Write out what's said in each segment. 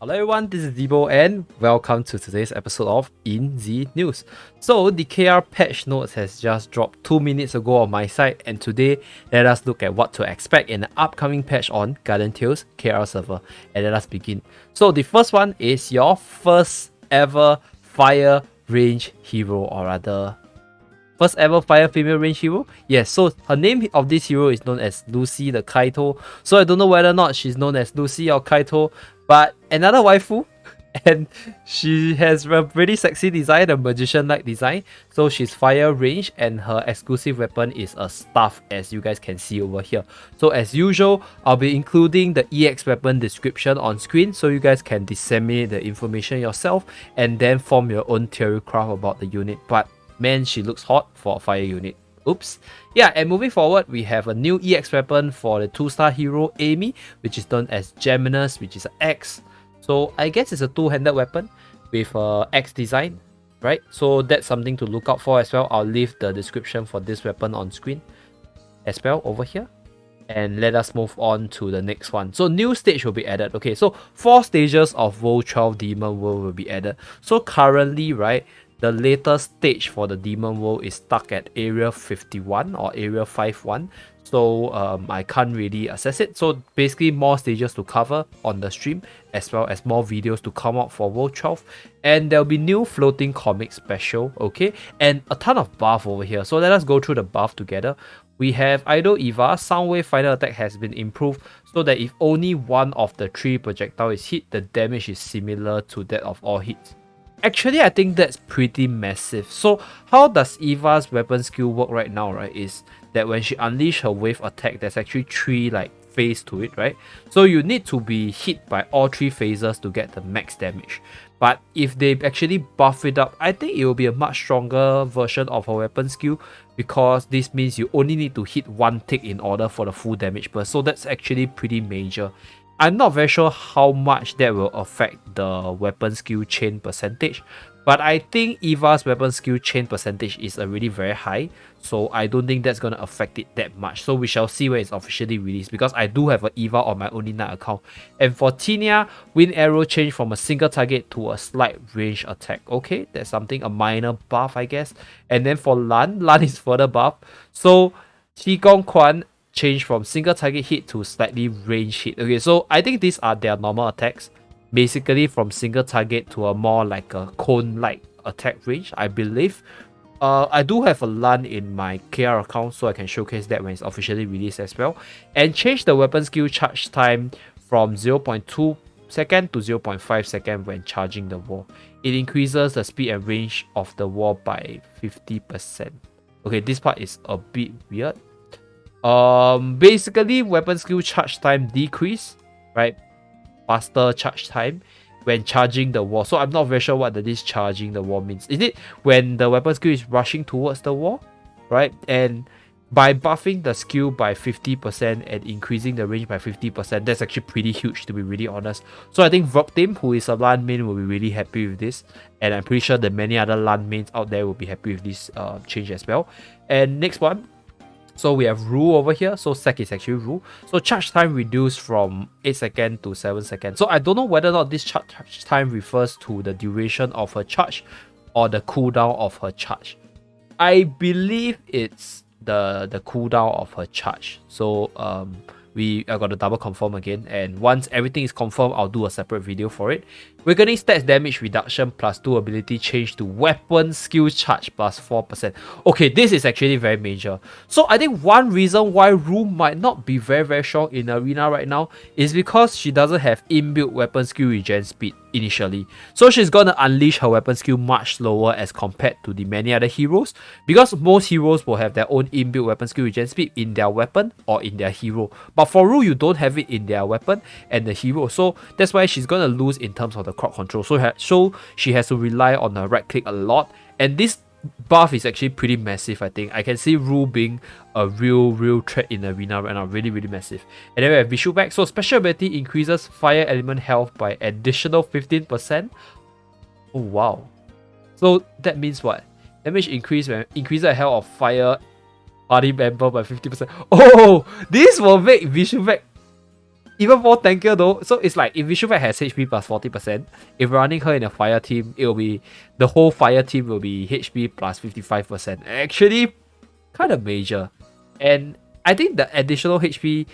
Hello everyone, this is Debo and welcome to today's episode of In Zeee News. So the KR patch notes has just dropped 2 minutes ago on my side, and today let us look at what to expect in the upcoming patch on Garden Tales KR server, and let us begin. So the first one is your first ever fire range hero, or rather first ever fire female range hero. Yes, so her name of this hero is known as Lucy the Kaito. So I don't know whether or not she's known as Lucy or Kaito, but another waifu. And she has a pretty sexy design, a magician-like design. So she's fire range, and her exclusive weapon is a staff, as you guys can see over here. So as usual, I'll be including the EX weapon description on screen, so you guys can disseminate the information yourself and then form your own theory craft about the unit. But man, she looks hot for a fire unit. Oops. Yeah, and moving forward, we have a new EX weapon for the 2-star hero Amy, which is known as Geminus, which is an X. So I guess it's a two-handed weapon with a X design, right? So that's something to look out for as well. I'll leave the description for this weapon on screen as well over here. And let us move on to the next one. So new stage will be added. Okay, so 4 stages of World 12 Demon World will be added. So currently, right, the latest stage for the Demon World is stuck at Area 51 or Area 51. So I can't really access it. So basically more stages to cover on the stream, as well as more videos to come out for World 12. And there'll be new floating comic special, okay? And a ton of buff over here. So let us go through the buff together. We have Idol Eva, Soundwave final attack has been improved so that if only one of the 3 projectiles is hit, the damage is similar to that of all hits. Actually, I think that's pretty massive. So how does Eva's weapon skill work right now, right, is that when she unleashes her wave attack, there's actually 3 phase to it, right? So you need to be hit by all 3 phases to get the max damage. But if they actually buff it up, I think it will be a much stronger version of her weapon skill, because this means you only need to hit 1 tick in order for the full damage burst. So that's actually pretty major. I'm not very sure how much that will affect the weapon skill chain percentage, but I think Eva's weapon skill chain percentage is already very high, so I don't think that's going to affect it that much. So we shall see when it's officially released, because I do have an Eva on my Only Night account. And for Tinia, Wind Arrow change from a single target to a slight range attack. Okay, that's something, a minor buff, I guess. And then for Lan is further buff. So Qigong Quan change from single target hit to slightly range hit. Okay, so I think these are their normal attacks. Basically from single target to a more like a cone-like attack range, I believe. I do have a Lan in my KR account, so I can showcase that when it's officially released as well. And change the weapon skill charge time from 0.2 second to 0.5 second when charging the wall. It increases the speed and range of the wall by 50%. Okay, this part is a bit weird. Basically weapon skill charge time decrease, right? Faster charge time when charging the wall. So I'm not very sure what this charging the wall means. Is it when the weapon skill is rushing towards the wall, right? And by buffing the skill by 50% and increasing the range by 50%, that's actually pretty huge, to be really honest. So I think Vroktim, who is a LAN main, will be really happy with this, and I'm pretty sure that many other LAN mains out there will be happy with this change as well. And next one, so we have Rule over here. So Sec is actually Rule. So charge time reduced from 8 seconds to 7 seconds. So I don't know whether or not this charge time refers to the duration of her charge or the cooldown of her charge. I believe it's the cooldown of her charge. So I got to double confirm again, and once everything is confirmed, I'll do a separate video for it. Weakening stats damage reduction plus 2 ability change to weapon skill charge plus 4%. Okay, this is actually very major. So I think one reason why Rue might not be very strong in Arena right now is because she doesn't have inbuilt weapon skill regen speed initially. So she's gonna unleash her weapon skill much slower as compared to the many other heroes, because most heroes will have their own inbuilt weapon skill regen speed in their weapon or in their hero. But for Rue, you don't have it in their weapon and the hero. So that's why she's gonna lose in terms of the crowd control. So she has to rely on her right click a lot. And this buff is actually pretty massive, I think. I can see Rue being a real threat in the arena right now. Really massive. And then we have Vishuvac. So special ability increases fire element health by additional 15%. Oh wow. So that means what? Damage increase when increase the health of fire party member by 50%. Oh, this will make Vishuvac even more tankier though. So it's like if Vishuvac has HP plus 40%, if running her in a fire team, it will be the whole fire team will be HP plus 55%. Actually, kind of major. And I think the additional HP,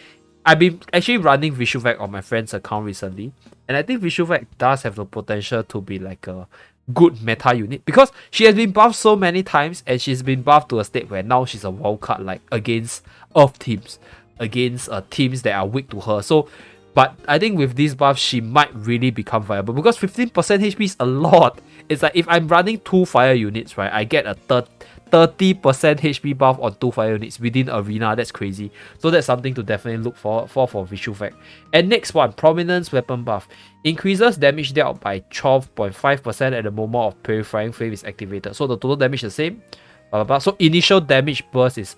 I've been actually running Vishuvac on my friend's account recently, and I think Vishuvac does have the potential to be like a good meta unit because she has been buffed so many times and she's been buffed to a state where now she's a wild card like against earth teams, against teams that are weak to her. So but I think with this buff she might really become viable because 15% HP is a lot. It's like if I'm running 2 fire units, right, I get a 30% HP buff on 2 fire units within arena. That's crazy. So that's something to definitely look for Vishuvac. And next one, Prominence Weapon buff. Increases damage dealt by 12.5% at the moment of Purifying Flame is activated. So the total damage is the same. Blah, blah, blah. So initial damage burst is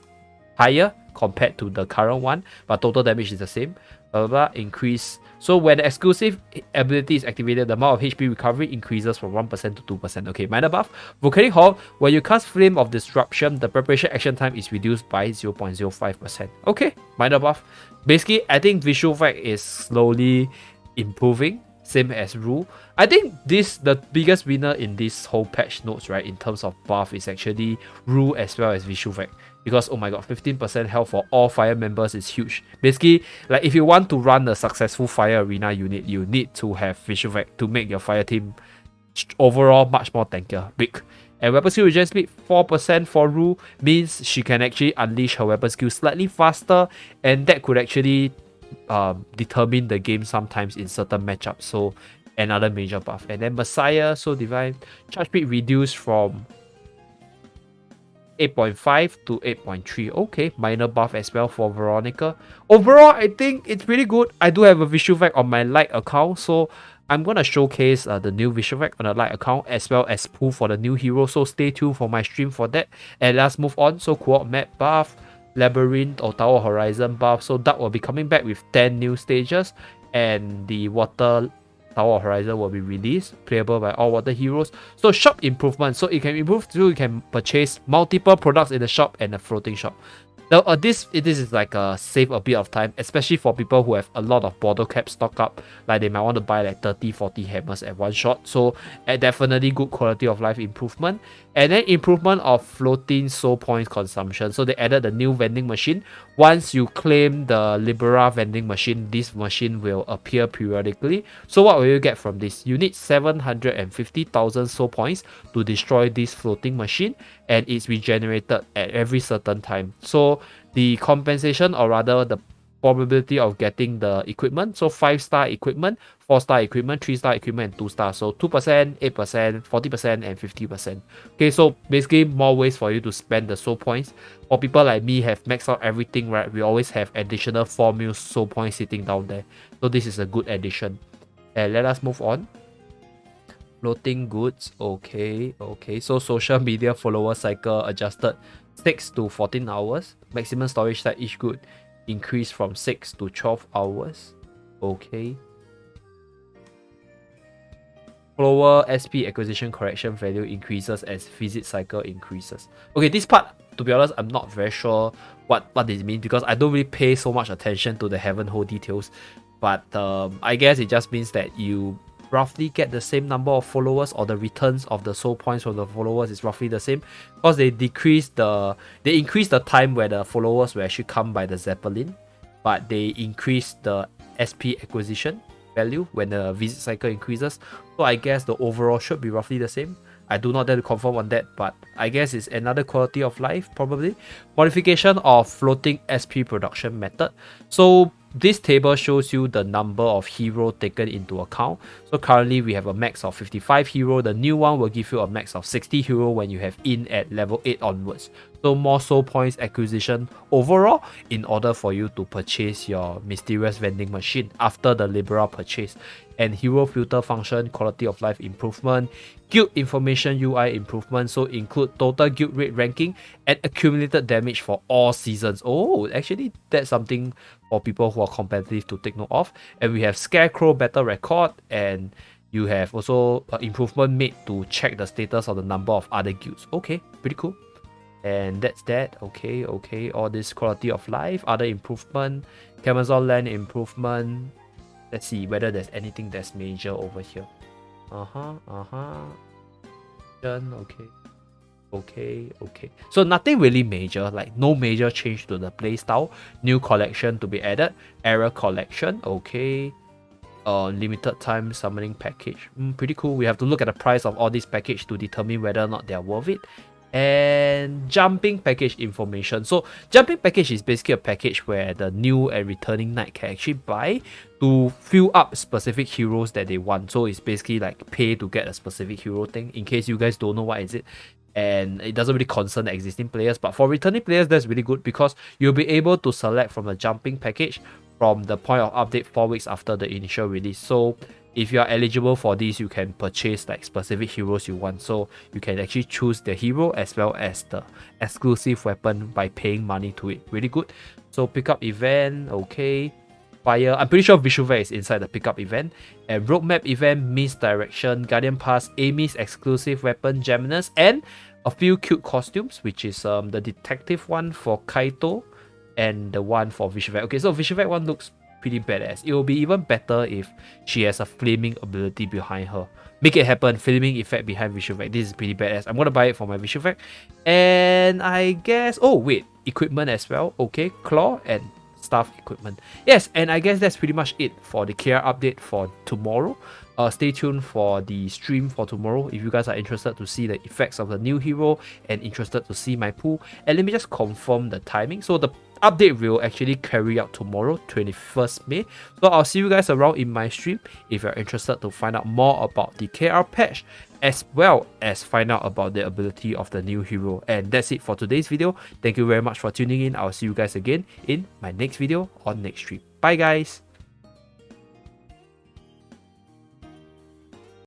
higher compared to the current one, but total damage is the same. Blah, blah, blah. Increase. So when the exclusive ability is activated, the amount of HP recovery increases from 1% to 2%. Okay, minor buff. Volcanic Hall. When you cast Flame of Disruption, the preparation action time is reduced by 0.05%. Okay, minor buff. Basically, I think Vishuvac is slowly improving. Same as Rule. I think the biggest winner in this whole patch notes, right, in terms of buff is actually Rule as well as Vishuvac. Because oh my god, 15% health for all fire members is huge. Basically, like if you want to run a successful fire arena unit, you need to have Vishuvac to make your fire team overall much more tankier, big. And weapon skill regen speed 4% for Rue means she can actually unleash her weapon skill slightly faster, and that could actually determine the game sometimes in certain matchups. So another major buff. And then Messiah, so divine, charge speed reduced from 8.5 to 8.3. Okay, minor buff as well for Veronica. Overall, I think it's pretty good. I do have a Vishuvac on my light account, so I'm gonna showcase the new Vishuvac on the light account as well as pull for the new hero. So stay tuned for my stream for that. And let's move on. So co-op map buff, Labyrinth or Tower Horizon buff. So Dark will be coming back with 10 new stages, and the Water Tower Horizon will be released, playable by all water heroes. So shop improvement. So it can improve through you can purchase multiple products in the shop and a floating shop. Now this is like save a bit of time, especially for people who have a lot of bottle caps stock up, like they might want to buy like 30-40 hammers at one shot. So definitely good quality of life improvement. And then improvement of floating soul points consumption. So they added the new vending machine. Once you claim the Libera vending machine, this machine will appear periodically. So what will you get from this? You need 750,000 soul points to destroy this floating machine, and it's regenerated at every certain time. So the compensation, or rather the probability of getting the equipment, so 5-star equipment, 4-star equipment, 3-star equipment, and 2-star. So 2%, 8%, 40%, and 50%. Okay, so basically more ways for you to spend the soul points. For people like me have maxed out everything, right, we always have additional 4 mil soul points sitting down there. So this is a good addition. And let us move on. Floating goods. Okay. So social media follower cycle adjusted 6 to 14 hours. Maximum storage size each good increased from 6 to 12 hours. Okay. Follower SP acquisition correction value increases as visit cycle increases. Okay, this part, to be honest, I'm not very sure what this means because I don't really pay so much attention to the Heaven Hole details. But I guess it just means that you roughly get the same number of followers, or the returns of the soul points from the followers is roughly the same, because they increase the time where the followers will actually come by the Zeppelin, but they increase the SP acquisition value when the visit cycle increases. So I guess the overall should be roughly the same. I do not dare to confirm on that, but I guess it's another quality of life probably. Modification of floating SP production method. So this table shows you the number of hero taken into account. So currently we have a max of 55 hero. The new one will give you a max of 60 hero when you have in at level 8 onwards. So more soul points acquisition overall in order for you to purchase your mysterious vending machine after the Libera purchase. And hero filter function, quality of life improvement, guild information UI improvement, so include total guild rate ranking and accumulated damage for all seasons. Oh, actually that's something for people who are competitive to take note of. And we have Scarecrow battle record, and you have also improvement made to check the status of the number of other guilds. Okay, pretty cool. And that's that. Okay, all this quality of life, other improvement, Camazon land improvement. Let's see whether there's anything that's major over here. Okay. Okay. So nothing really major, like no major change to the playstyle. New collection to be added. Error collection. Okay. Limited time summoning package. Pretty cool. We have to look at the price of all these package to determine whether or not they are worth it. And jumping package information. So jumping package is basically a package where the new and returning knight can actually buy to fill up specific heroes that they want. So it's basically like pay to get a specific hero thing. In case you guys don't know what is it, and it doesn't really concern the existing players, but for returning players that's really good because you'll be able to select from a jumping package from the point of update 4 weeks after the initial release. So if you are eligible for this, you can purchase like specific heroes you want. So you can actually choose the hero as well as the exclusive weapon by paying money to it. Really good. So pickup event, okay. Fire, I'm pretty sure Vishuvac is inside the pickup event. And roadmap event, misdirection, Guardian Pass, Amy's exclusive weapon, Geminus, and a few cute costumes, which is the detective one for Kaito and the one for Vishuvac. Okay, so Vishuvac one looks pretty badass. It will be even better if she has a flaming ability behind her. Make it happen, flaming effect behind Vishuvac. This is pretty badass. I'm gonna buy it for my Vishuvac. And I guess, oh wait, equipment as well. Okay, claw and staff equipment. Yes, and I guess that's pretty much it for the KR update for tomorrow. Stay tuned for the stream for tomorrow if you guys are interested to see the effects of the new hero and interested to see my pool. And let me just confirm the timing. So the update will actually carry out tomorrow, 21st May. So I'll see you guys around in my stream if you're interested to find out more about the KR patch as well as find out about the ability of the new hero. And that's it for today's video. Thank you very much for tuning in. I'll see you guys again in my next video on next stream. Bye guys.